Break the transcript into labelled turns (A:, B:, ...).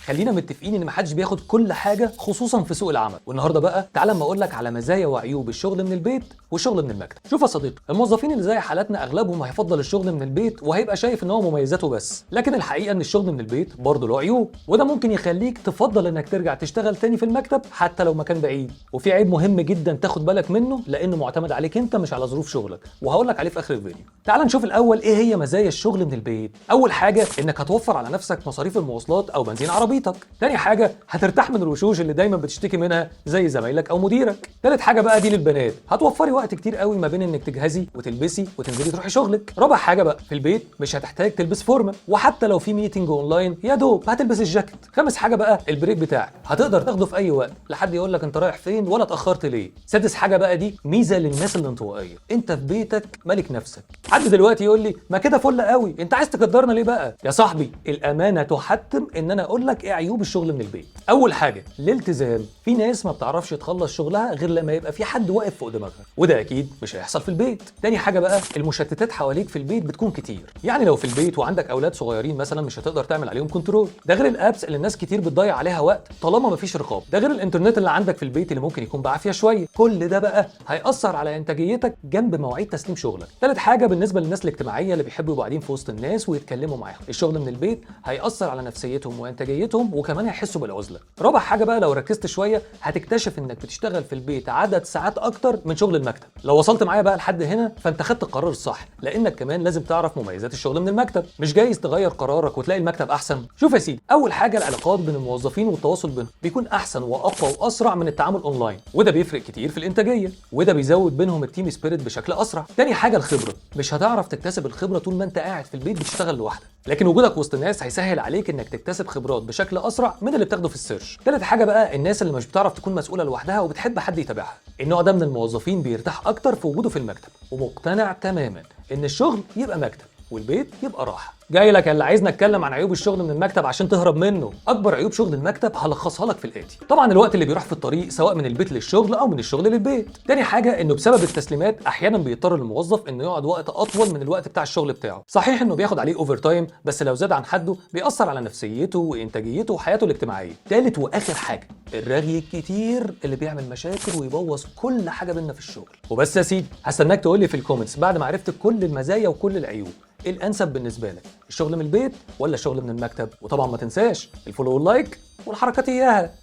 A: خلينا متفقين ان محدش بياخد كل حاجه خصوصا في سوق العمل، والنهارده بقى تعالى اما اقول لك على مزايا وعيوب الشغل من البيت والشغل من المكتب. شوف يا صديقي، الموظفين اللي زي حالاتنا اغلبهم هيفضل الشغل من البيت وهيبقى شايف ان هو مميزاته بس، لكن الحقيقه ان الشغل من البيت برضه له عيوب، وده ممكن يخليك تفضل انك ترجع تشتغل تاني في المكتب حتى لو مكان بعيد. وفي عيب مهم جدا تاخد بالك منه لانه معتمد عليك انت مش على ظروف شغلك، وهقول لك عليه في اخر الفيديو. تعال نشوف الاول ايه هي مزايا الشغل من البيت. اول حاجه انك هتوفر على نفسك مصاريف المواصلات او بنزين عربيتك. تاني حاجه هترتاح من الوشوش اللي دايما بتشتكي منها زي زمايلك او مديرك. تالت حاجه بقى دي للبنات، هتوفري وقت كتير قوي ما بين انك تجهزي وتلبسي وتنزلي تروحي شغلك. رابع حاجه بقى، في البيت مش هتحتاج تلبس فورمال، وحتى لو في ميتنج اونلاين يا دوب هتلبس الجاكيت. خامس حاجه بقى البريك بتاعك هتقدر تاخده في اي وقت، لا حد يقول لك انت رايح فين ولا اتاخرت ليه. سادس حاجه بقى دي ميزه للناس الانطوائيه، انت في بيتك ملك نفسك. حد دلوقتي يقول لي ما كده فل قوي، انت عايز تقدرنا ليه بقى يا صاحبي؟ الامانه تحتم ان انا اقول لك ايه عيوب الشغل من البيت. اول حاجه الالتزام، في ناس ما بتعرفش تخلص شغلها غير لما يبقى في حد واقف فوق دماغها، وده اكيد مش هيحصل في البيت. تاني حاجه بقى المشتتات حواليك في البيت بتكون كتير، يعني لو في البيت وعندك اولاد صغيرين مثلا مش هتقدر تعمل عليهم كنترول، ده غير الابس اللي الناس كتير بتضيع عليها وقت طالما مفيش رقابه، ده غير الانترنت اللي عندك في البيت اللي ممكن يكون بعافيه شويه. كل ده بقى هيأثر على انتاجيتك جنب مواعيد تسليم شغلك. تالت حاجه بالنسبه للناس الاجتماعيه اللي بيحبوا يبقوا قاعدين في وسط الناس ويتكلموا معاهم، الشغل من البيت هيأثر على نفسيتهم وانتاجيتهم وكمان هيحسوا بالعزله. رابع حاجه بقى لو ركزت شويه هتكتشف انك بتشتغل في البيت عدد ساعات اكتر من شغل المكتب. لو وصلت معايا بقى لحد هنا فانت خدت القرار الصح، لانك كمان لازم تعرف مميزات الشغل من المكتب، مش جايز تغير قرارك وتلاقي المكتب احسن. شوف يا سيدي، اول حاجه العلاقات بين الموظفين والتواصل بينهم بيكون احسن واقوى واسرع من التعامل اونلاين، وده بيفرق كتير في الانتاجيه، وده بيزود بينهم التيم سبيريت بشكل اسرع. تاني حاجه الخبره، مش هتعرف تكتسب الخبره طول ما انت قاعد في البيت بتشتغل لوحدك، لكن وجودك وسط الناس هيسهل عليك انك تكتسب خبرات بشكل اسرع من اللي بتاخده في السيرش. تالت حاجه بقى الناس اللي مش بتعرف تكون مسؤوله لوحدها وبتحب حد يتابعها، النوع ده من الموظفين بيرتاح اكتر في وجوده في المكتب، ومقتنع تماما ان الشغل يبقى مكتب والبيت يبقى راحه. جاي لك اللي عايزنا نتكلم عن عيوب الشغل من المكتب عشان تهرب منه. اكبر عيوب شغل المكتب هلخصها لك في الاتي. طبعا الوقت اللي بيروح في الطريق سواء من البيت للشغل او من الشغل للبيت. تاني حاجه انه بسبب التسليمات احيانا بيضطر الموظف انه يقعد وقت اطول من الوقت بتاع الشغل بتاعه، صحيح انه بياخد عليه اوفر تايم بس لو زاد عن حده بيأثر على نفسيته وانتاجيته وحياته الاجتماعيه. تالت واخر حاجه الرغي الكتير اللي بيعمل مشاكل ويبوظ كل حاجه بينا في الشغل. وبس يا سيدي، هستناك تقول لي في الكومنتس بعد ما عرفت كل المزايا وكل العيوب ايه الانسب بالنسبه لك، الشغل من البيت ولا الشغل من المكتب؟ وطبعا ما تنساش الفولو واللايك والحركات اياها.